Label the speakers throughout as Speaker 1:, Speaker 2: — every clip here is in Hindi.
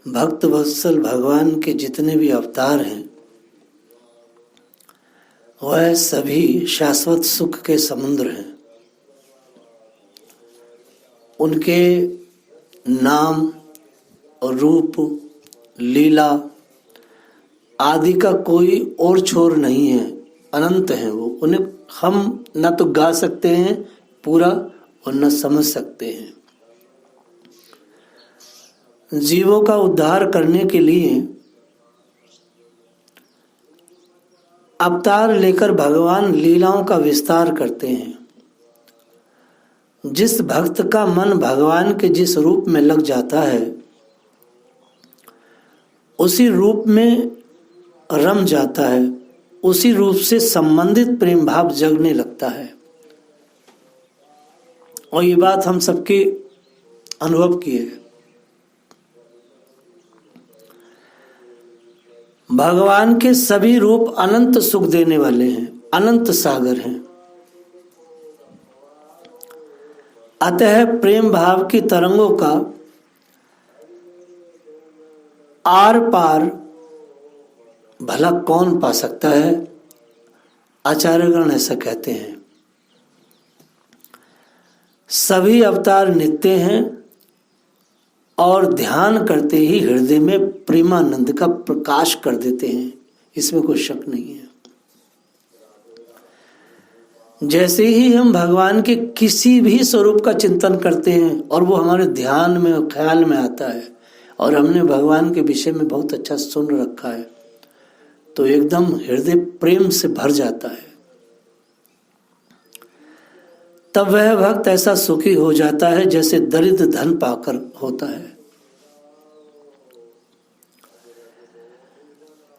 Speaker 1: भक्त वत्सल भगवान के जितने भी अवतार हैं वह सभी शाश्वत सुख के समुद्र हैं। उनके नाम और रूप, लीला आदि का कोई और छोर नहीं है, अनंत हैं वो। उन्हें हम न तो गा सकते हैं पूरा और न समझ सकते हैं। जीवों का उद्धार करने के लिए अवतार लेकर भगवान लीलाओं का विस्तार करते हैं। जिस भक्त का मन भगवान के जिस रूप में लग जाता है उसी रूप में रम जाता है, उसी रूप से संबंधित प्रेम भाव जगने लगता है। और ये बात हम सबके अनुभव की है। भगवान के सभी रूप अनंत सुख देने वाले हैं, अनंत सागर हैं। अतः प्रेम भाव की तरंगों का आर पार भला कौन पा सकता है। आचार्यगण ऐसा कहते हैं। सभी अवतार नित्य हैं और ध्यान करते ही हृदय में प्रेमानंद का प्रकाश कर देते हैं, इसमें कोई शक नहीं है। जैसे ही हम भगवान के किसी भी स्वरूप का चिंतन करते हैं और वो हमारे ध्यान में और ख्याल में आता है और हमने भगवान के विषय में बहुत अच्छा सुन रखा है तो एकदम हृदय प्रेम से भर जाता है। तब वह भक्त ऐसा सुखी हो जाता है जैसे दरिद्र धन पाकर होता है।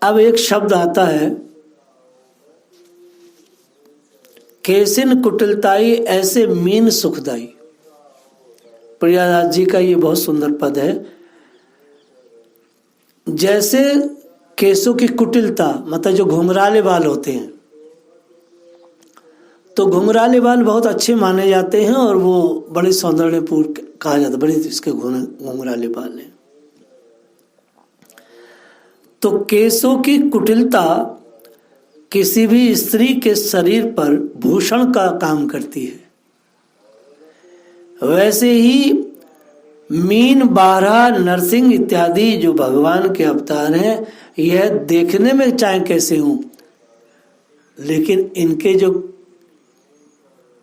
Speaker 1: अब एक शब्द आता है, केसिन कुटिलताई ऐसे मीन सुखदाई। प्रियादास जी का ये बहुत सुंदर पद है। जैसे केसों की कुटिलता मतलब जो घुंघराले बाल होते हैं, तो घुंघराले बाल बहुत अच्छे माने जाते हैं और वो बड़े सौंदर्यपूर्ण कहा जाता है, बड़े इसके घुंघराले बाल हैं। तो केसों की कुटिलता किसी भी स्त्री के शरीर पर भूषण का काम करती है। वैसे ही मीन, बारहा, नरसिंह इत्यादि जो भगवान के अवतार हैं, यह देखने में चाहे कैसे हों लेकिन इनके जो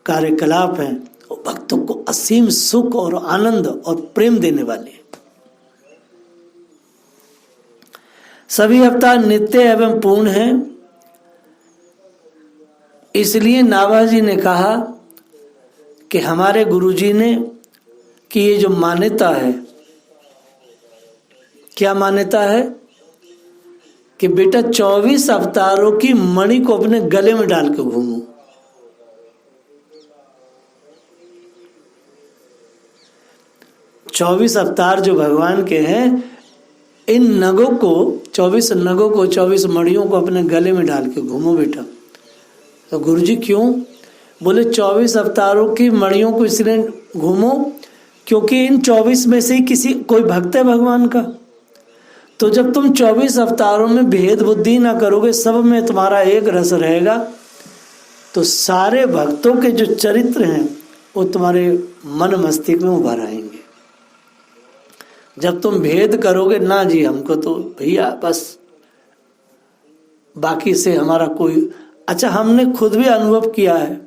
Speaker 1: कार्यकलाप हैं वो भक्तों को असीम सुख और आनंद और प्रेम देने वाले हैं। सभी अवतार नित्य एवं पूर्ण हैं। इसलिए नाभाजी ने कहा कि हमारे गुरुजी ने कि ये जो मान्यता है, क्या मान्यता है कि बेटा 24 अवतारों की मणि को अपने गले में डाल के घूमो। चौबीस अवतार जो भगवान के हैं, इन नगों को 24 नगों को 24 मणियों को अपने गले में डाल के घूमो बेटा। तो गुरुजी क्यों बोले 24 अवतारों की मणियों को इसलिए घूमो क्योंकि इन 24 में से ही कोई भक्त है भगवान का। तो जब तुम 24 अवतारों में भेद बुद्धि ना करोगे, सब में तुम्हारा एक रस रहेगा, तो सारे भक्तों के जो चरित्र हैं वो तुम्हारे मन मस्तिष्क में उभर आएंगे। जब तुम भेद करोगे ना जी हमको तो भैया बस बाकी से हमारा कोई, अच्छा हमने खुद भी अनुभव किया है।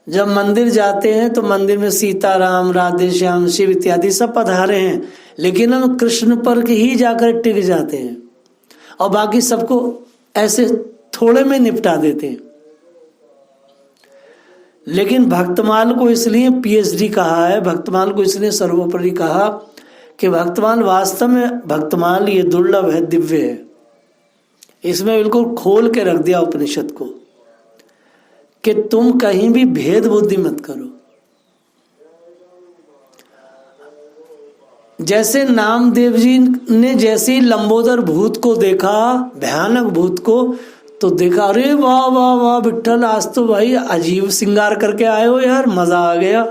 Speaker 1: जब मंदिर जाते हैं तो मंदिर में सीताराम, राधे श्याम, शिव इत्यादि सब पधारे हैं, लेकिन हम कृष्ण पर ही जाकर टिक जाते हैं और बाकी सबको ऐसे थोड़े में निपटा देते हैं। लेकिन भक्तमाल को इसलिए पीएचडी कहा है, भक्तमाल को इसलिए सर्वोपरि कहा कि भक्तमाल वास्तव में भक्तमाल ये दुर्लभ है, दिव्य है। इसमें बिल्कुल खोल के रख दिया उपनिषद को कि तुम कहीं भी भेद बुद्धि मत करो। जैसे नामदेव जी ने जैसे ही लंबोदर भूत को देखा, भयानक भूत को, तो देखा अरे वाह वाह वाह विट्ठल, आज तो भाई अजीब श्रृंगार करके आए हो यार, मजा आ गया।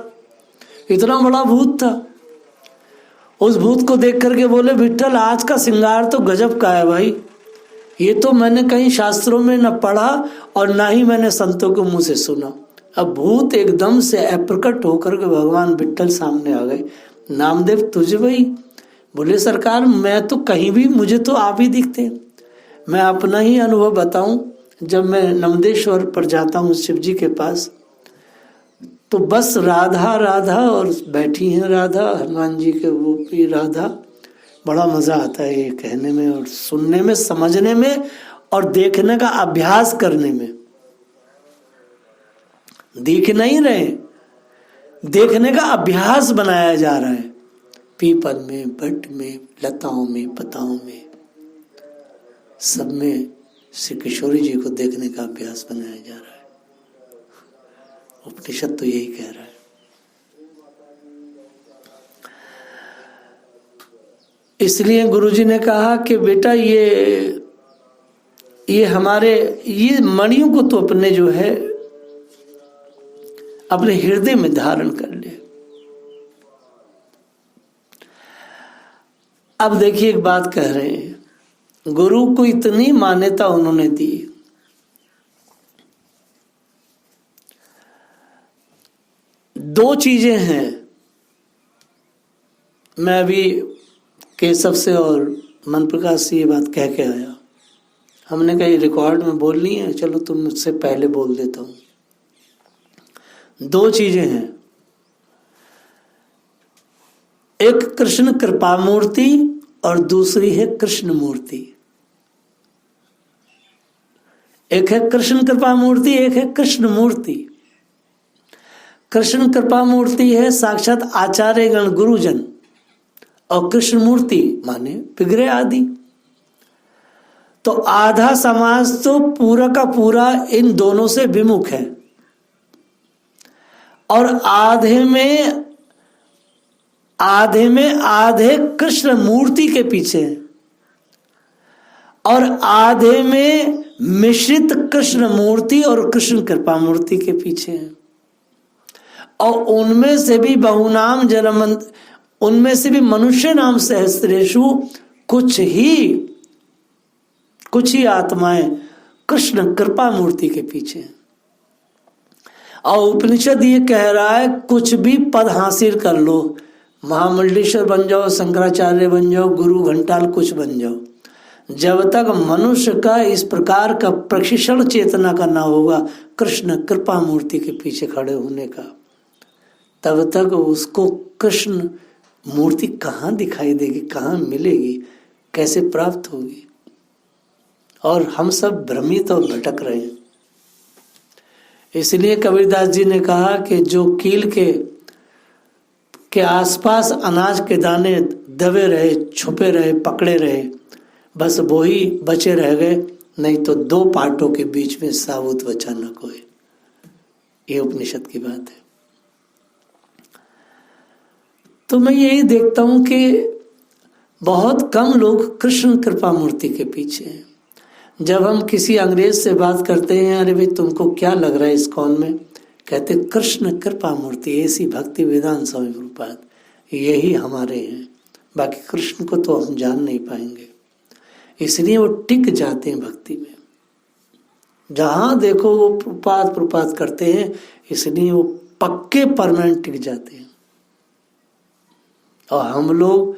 Speaker 1: इतना बड़ा भूत था। उस भूत को देख करके बोले विट्ठल आज का श्रृंगार तो गजब का है भाई, ये तो मैंने कहीं शास्त्रों में न पढ़ा और ना ही मैंने संतों के मुंह से सुना। अब भूत एकदम से अप्रकट होकर के भगवान विट्ठल सामने आ गए। नामदेव तुझे भाई? बोले सरकार मैं तो कहीं भी, मुझे तो आप ही दिखते हैं। मैं अपना ही अनुभव बताऊं, जब मैं नमदेश्वर पर जाता हूँ शिव जी के पास, तो बस राधा राधा और बैठी हैं राधा, हनुमान जी के वो भी राधा। बड़ा मजा आता है ये कहने में और सुनने में, समझने में और देखने का अभ्यास करने में। देख नहीं रहे, देखने का अभ्यास बनाया जा रहा है। पीपल में, बट में, लताओं में, पताओं में, सब में श्री किशोरी जी को देखने का अभ्यास बनाया जा रहा है। उपनिषद तो यही कह रहा है। इसलिए गुरुजी ने कहा कि बेटा ये हमारे ये मणियों को तो अपने जो है अपने हृदय में धारण कर ले। अब देखिए एक बात कह रहे हैं, गुरु को इतनी मान्यता उन्होंने दी, दो चीजें हैं। मैं अभी केशव से और मन प्रकाश से ये बात कह के आया, हमने कहीं रिकॉर्ड में बोलनी है, चलो तुम मुझसे पहले बोल देता हूं। दो चीजें हैं, एक कृष्ण कृपा मूर्ति और दूसरी है कृष्ण मूर्ति। एक है कृष्ण कृपा मूर्ति, एक है कृष्ण मूर्ति। कृष्ण कृपा मूर्ति है साक्षात आचार्य गण गुरुजन, और कृष्ण मूर्ति माने विग्रह आदि। तो आधा समाज तो पूरा का पूरा इन दोनों से विमुख है, और आधे में आधे कृष्ण मूर्ति के पीछे हैं, और आधे में मिश्रित कृष्ण मूर्ति और कृष्ण कृपा मूर्ति के पीछे हैं। और उनमें से भी बहुनाम जन्मंत, उनमें से भी मनुष्य नाम सहस्त्रेषु कुछ ही आत्माएं कृष्ण कृपा मूर्ति के पीछे हैं। और उपनिषद ये कह रहा है कुछ भी पद हासिल कर लो, महामंडलेश्वर बन जाओ, शंकराचार्य बन जाओ, गुरु घंटाल कुछ बन जाओ, जब तक मनुष्य का इस प्रकार का प्रशिक्षण चेतना का ना होगा कृष्ण कृपा मूर्ति के पीछे खड़े होने का, तब तक उसको कृष्ण मूर्ति कहाँ दिखाई देगी, कहाँ मिलेगी, कैसे प्राप्त होगी। और हम सब भ्रमित और भटक रहे हैं। इसलिए कबीरदास जी ने कहा कि जो कील के आसपास अनाज के दाने दबे रहे, छुपे रहे, पकड़े रहे, बस वो ही बचे रह गए, नहीं तो दो पाटों के बीच में साबुत बचा न कोई। ये उपनिषद की बात है। तो मैं यही देखता हूं कि बहुत कम लोग कृष्ण कृपा मूर्ति के पीछे हैं। जब हम किसी अंग्रेज से बात करते हैं, अरे भाई तुमको क्या लग रहा है इस्कॉन में, कहते कृष्ण कृपा मूर्ति, ऐसी भक्ति वेदांत स्वामी प्रभुपाद, यही हमारे हैं, बाकी कृष्ण को तो हम जान नहीं पाएंगे। इसलिए वो टिक जाते हैं भक्ति में, जहां देखो वो प्रपात करते हैं, इसलिए वो पक्के परमानेंट टिक जाते हैं। और हम लोग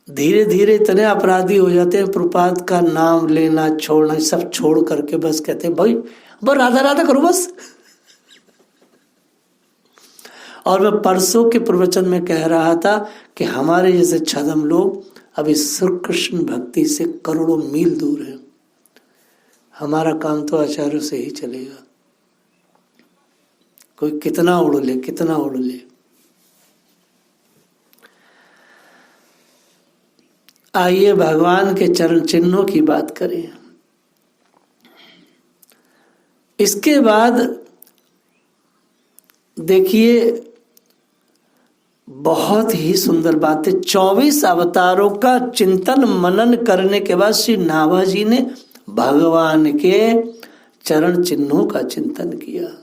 Speaker 1: धीरे धीरे इतने अपराधी हो जाते हैं, प्रपात का नाम लेना छोड़ना सब छोड़ करके बस कहते हैं भाई बस राधा राधा करो बस। और मैं परसों के प्रवचन में कह रहा था कि हमारे जैसे छदम लोग अभी श्री कृष्ण भक्ति से करोड़ों मील दूर है। हमारा काम तो आचार्यों से ही चलेगा, कोई कितना उड़ ले कितना उड़ ले। आइए भगवान के चरण चिन्हों की बात करें। इसके बाद देखिए बहुत ही सुंदर बात है। 24 अवतारों का चिंतन मनन करने के बाद श्री नाभा जी ने भगवान के चरण चिन्हों का चिंतन किया।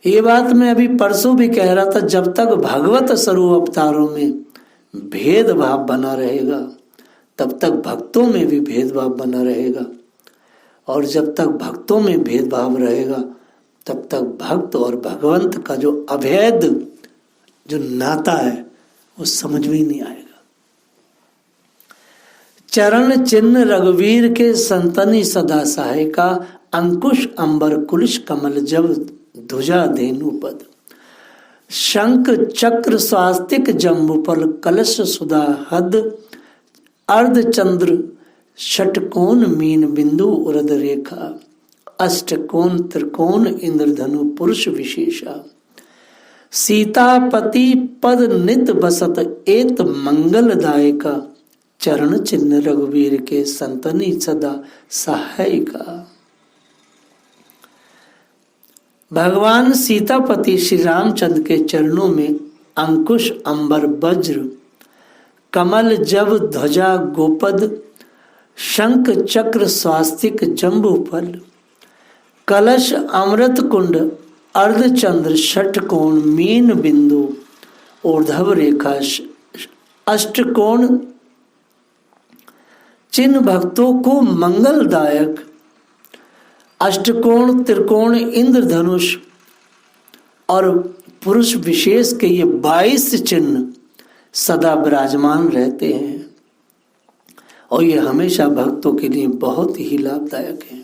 Speaker 1: ये बात मैं अभी परसों भी कह रहा था, जब तक भगवत स्वरूप अवतारों में भेदभाव बना रहेगा तब तक भक्तों में भी भेदभाव बना रहेगा, और जब तक भक्तों में भेदभाव रहेगा तब तक भक्त और भगवंत का जो अभेद जो नाता है वो समझ में ही नहीं आएगा। चरण चिन्ह रघुवीर के संतनि सदा सहाय का, अंकुश अंबर कुलिश कमल जब ध्वजा धेनु पद, शंख चक्र स्वास्तिक जम्बुफल कलश सुधा हद, अर्धचंद्र षटकोण मीन बिंदु उरद रेखा, अष्टकोण त्रिकोण इंद्रधनु पुरुष विशेषा, सीतापति पद नित बसत एत मंगलदायका, चरण चिन्ह रघुवीर के संतनि सदा सहाय का। भगवान सीतापति श्री रामचंद्र के चरणों में अंकुश अंबर वज्र, कमल जब ध्वजा गोपद, शंख चक्र स्वास्तिक जम्बुफल, कलश अमृत कुंड, अर्धचंद्र षटकोण मीन बिंदु ऊर्ध्व रेखा, अष्टकोण चिन्ह भक्तों को मंगलदायक, अष्टकोण त्रिकोण इंद्रधनुष और पुरुष विशेष के ये 22 चिन्ह सदा विराजमान रहते हैं, और ये हमेशा भक्तों के लिए बहुत ही लाभदायक है।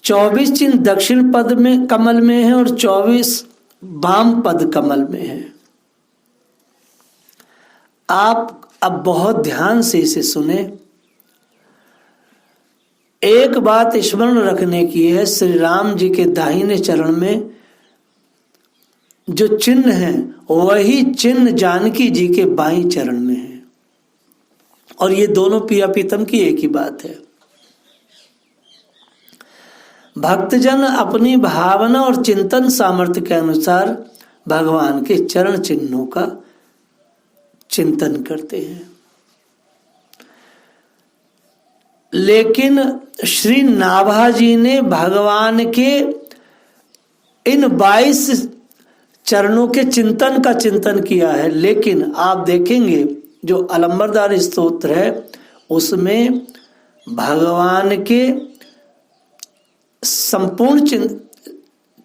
Speaker 1: 24 चिन्ह दक्षिण पद में कमल में है और 24 वाम पद कमल में है। आप अब बहुत ध्यान से इसे सुने। एक बात स्मरण रखने की है, श्री राम जी के दाहिने चरण में जो चिन्ह है वही चिन्ह जानकी जी के बाईं चरण में है, और ये दोनों पिया पीतम की एक ही बात है। भक्तजन अपनी भावना और चिंतन सामर्थ्य के अनुसार भगवान के चरण चिन्हों का चिंतन करते हैं, लेकिन श्री नाभाजी ने भगवान के इन 22 चरणों के चिंतन का चिंतन किया है। लेकिन आप देखेंगे जो अलंबरदार स्तोत्र है उसमें भगवान के संपूर्ण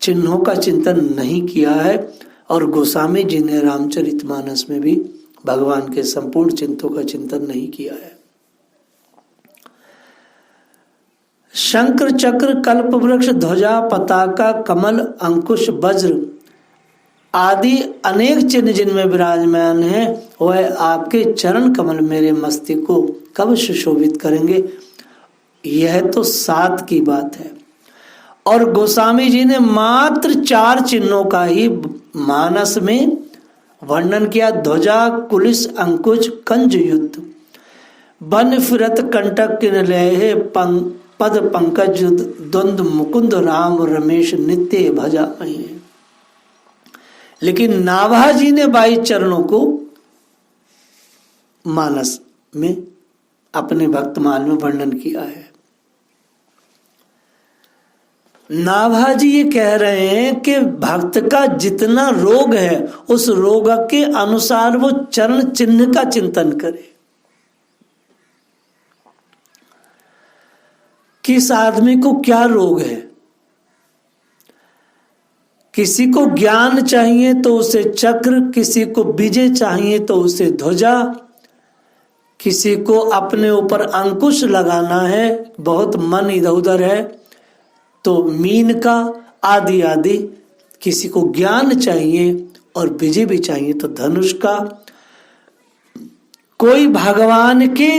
Speaker 1: चिन्हों का चिंतन नहीं किया है, और गोस्वामी जी ने रामचरितमानस में भी भगवान के संपूर्ण चिन्हों का चिंतन नहीं किया है। शंकर चक्र कल्प वृक्ष ध्वजा पताका कमल अंकुश वज्र आदि अनेक चिन्ह जिनमें विराजमान है, वह आपके चरण कमल मेरे मस्तिष्क को कब सुशोभित करेंगे। यह तो 7 की बात है, और गोस्वामी जी ने मात्र 4 चिन्हों का ही मानस में वर्णन किया। ध्वजा कुलिस अंकुश कंज युद्ध, बन फिरत कंटक किन लहे पद पंकज द्वंद मुकुंद राम रमेश नित्य भजा मही। लेकिन नाभाजी ने 22 चरणों को मानस में अपने भक्तमाल में वर्णन किया है। नाभाजी ये कह रहे हैं कि भक्त का जितना रोग है उस रोग के अनुसार वो चरण चिन्ह का चिंतन करे। किस आदमी को क्या रोग है, किसी को ज्ञान चाहिए तो उसे चक्र, किसी को विजय चाहिए तो उसे ध्वजा, किसी को अपने ऊपर अंकुश लगाना है, बहुत मन इधर उधर है तो मीन का आदि आदि, किसी को ज्ञान चाहिए और विजय भी चाहिए तो धनुष का। कोई भगवान के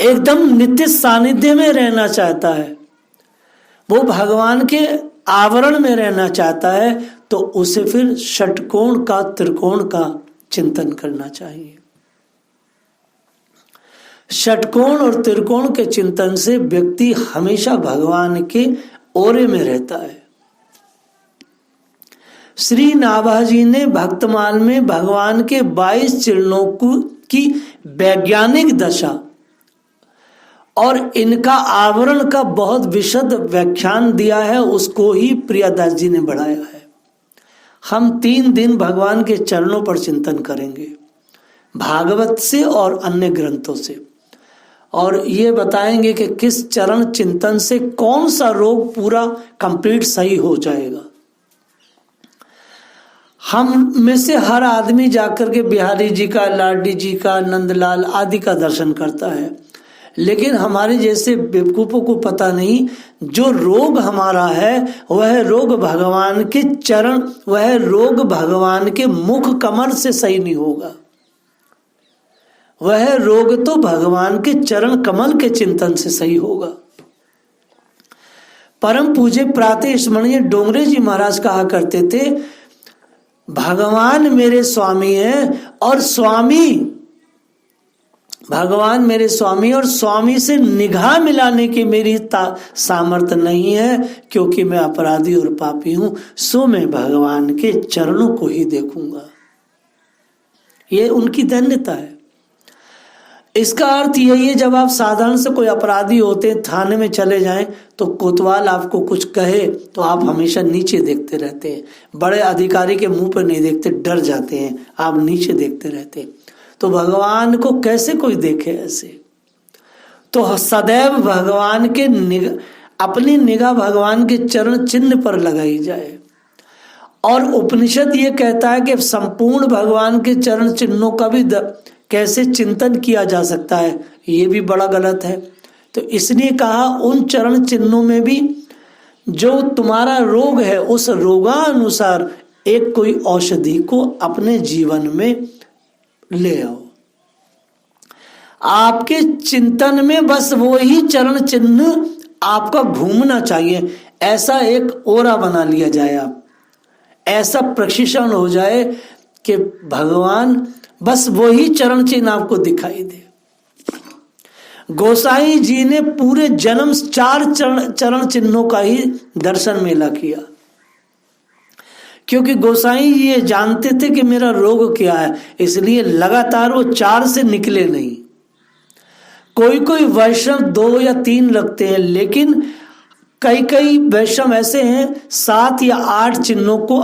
Speaker 1: एकदम नित्य सानिध्य में रहना चाहता है, वो भगवान के आवरण में रहना चाहता है, तो उसे फिर षटकोण का त्रिकोण का चिंतन करना चाहिए। षटकोण और त्रिकोण के चिंतन से व्यक्ति हमेशा भगवान के ओरे में रहता है। श्री नाभाजी ने भक्तमाल में भगवान के 22 चिन्हों की वैज्ञानिक दशा और इनका आवरण का बहुत विशद व्याख्यान दिया है, उसको ही प्रियादास जी ने बढ़ाया है। हम 3 दिन भगवान के चरणों पर चिंतन करेंगे, भागवत से और अन्य ग्रंथों से, और ये बताएंगे कि किस चरण चिंतन से कौन सा रोग पूरा कंप्लीट सही हो जाएगा। हम में से हर आदमी जाकर के बिहारी जी का, लाडी जी का, नंदलाल आदि का दर्शन करता है, लेकिन हमारे जैसे बेवकूफों को पता नहीं जो रोग हमारा है वह रोग भगवान के चरण, वह रोग भगवान के मुख कमल से सही नहीं होगा। वह रोग तो भगवान के चरण कमल के चिंतन से सही होगा। परम पूज्य प्रातः स्मरणीय डोंगरे जी महाराज कहा करते थे, भगवान मेरे स्वामी हैं और भगवान मेरे स्वामी और स्वामी से निगाह मिलाने की मेरी सामर्थ्य नहीं है, क्योंकि मैं अपराधी और पापी हूं, सो मैं भगवान के चरणों को ही देखूंगा। ये उनकी धन्यता है। इसका अर्थ यही है, जब आप साधारण से कोई अपराधी होते हैं, थाने में चले जाएं तो कोतवाल आपको कुछ कहे तो आप हमेशा नीचे देखते रहते हैं, बड़े अधिकारी के मुंह पर नहीं देखते, डर जाते हैं, आप नीचे देखते रहते हैं। तो भगवान को कैसे कोई देखे ऐसे? तो सदैव भगवान के अपनी निगाह भगवान के चरण चिन्ह पर लगाई जाए। और उपनिषद ये कहता है कि संपूर्ण भगवान के चरण चिन्हों का भी कैसे चिंतन किया जा सकता है, ये भी बड़ा गलत है। तो इसलिए कहा उन चरण चिन्हों में भी जो तुम्हारा रोग है उस रोगानुसार एक कोई औषधि को अपने जीवन में ले आओ। आपके चिंतन में बस वो ही चरण चिन्ह आपका घूमना चाहिए, ऐसा एक ओरा बना लिया जाए, आप ऐसा प्रशिक्षण हो जाए कि भगवान बस वही चरण चिन्ह आपको दिखाई दे। गोसाई जी ने पूरे जन्म 4 चरण चिन्हों का ही दर्शन मेला किया, क्योंकि गोसाई ये जानते थे कि मेरा रोग क्या है, इसलिए लगातार वो 4 से निकले नहीं। कोई वैष्णव 2 या 3 रखते हैं, लेकिन कई वैष्णव ऐसे हैं 7 या 8 चिन्हों को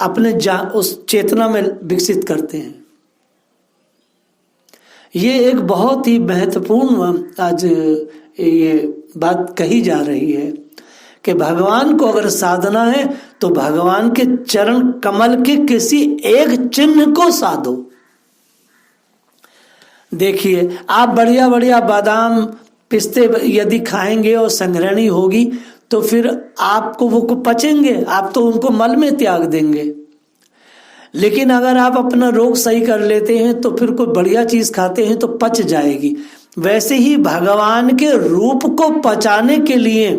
Speaker 1: अपने उस चेतना में विकसित करते हैं। ये एक बहुत ही महत्वपूर्ण आज ये बात कही जा रही है कि भगवान को अगर साधना है तो भगवान के चरण कमल के किसी एक चिन्ह को साधो। देखिए, आप बढ़िया बढ़िया बादाम पिस्ते यदि खाएंगे और संग्रहणी होगी तो फिर आपको वो पचेंगे, आप तो उनको मल में त्याग देंगे। लेकिन अगर आप अपना रोग सही कर लेते हैं तो फिर कोई बढ़िया चीज खाते हैं तो पच जाएगी। वैसे ही भगवान के रूप को पचाने के लिए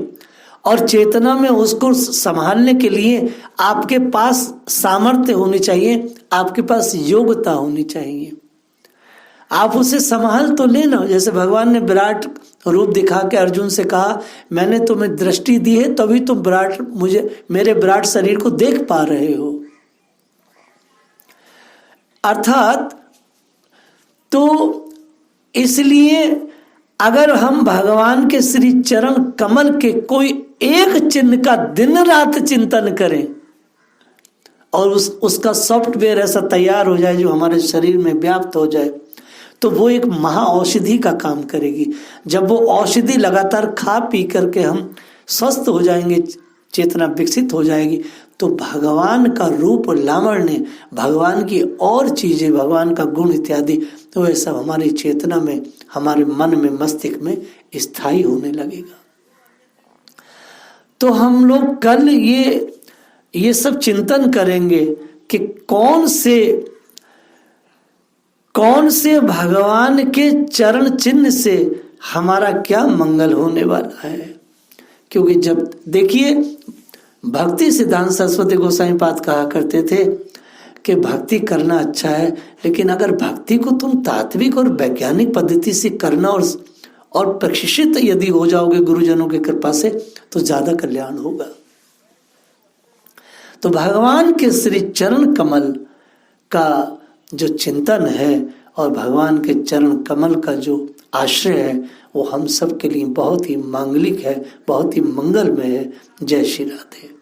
Speaker 1: और चेतना में उसको संभालने के लिए आपके पास सामर्थ्य होनी चाहिए, आपके पास योग्यता होनी चाहिए। आप उसे संभाल तो लेना। जैसे भगवान ने विराट रूप दिखा के अर्जुन से कहा, मैंने तुम्हें दृष्टि दी है तभी तुम मेरे विराट शरीर को देख पा रहे हो। अर्थात तो इसलिए अगर हम भगवान के श्री चरण कमल के कोई एक चिन्ह का दिन रात चिंतन करें और उसका सॉफ्टवेयर ऐसा तैयार हो जाए जो हमारे शरीर में व्याप्त हो जाए, तो वो एक महा औषधि का काम करेगी। जब वो औषधि लगातार खा पी करके हम स्वस्थ हो जाएंगे, चेतना विकसित हो जाएगी, तो भगवान का रूप लावण्य, भगवान की और चीजें, भगवान का गुण इत्यादि, तो वह सब हमारी चेतना में, हमारे मन में, मस्तिष्क में स्थायी होने लगेगा। तो हम लोग कल ये सब चिंतन करेंगे कि कौन से भगवान के चरण चिन्ह से हमारा क्या मंगल होने वाला है। क्योंकि जब देखिए, भक्ति सिद्धांत सरस्वती गोसाई पाद कहा करते थे कि भक्ति करना अच्छा है, लेकिन अगर भक्ति को तुम तात्विक और वैज्ञानिक पद्धति से करना और प्रशिक्षित यदि हो जाओगे गुरुजनों की कृपा से, तो ज्यादा कल्याण होगा। तो भगवान के श्री चरण कमल का जो चिंतन है और भगवान के चरण कमल का जो आश्रय है वो हम सब के लिए बहुत ही मांगलिक है, बहुत ही मंगलमय है। जय श्री राधे।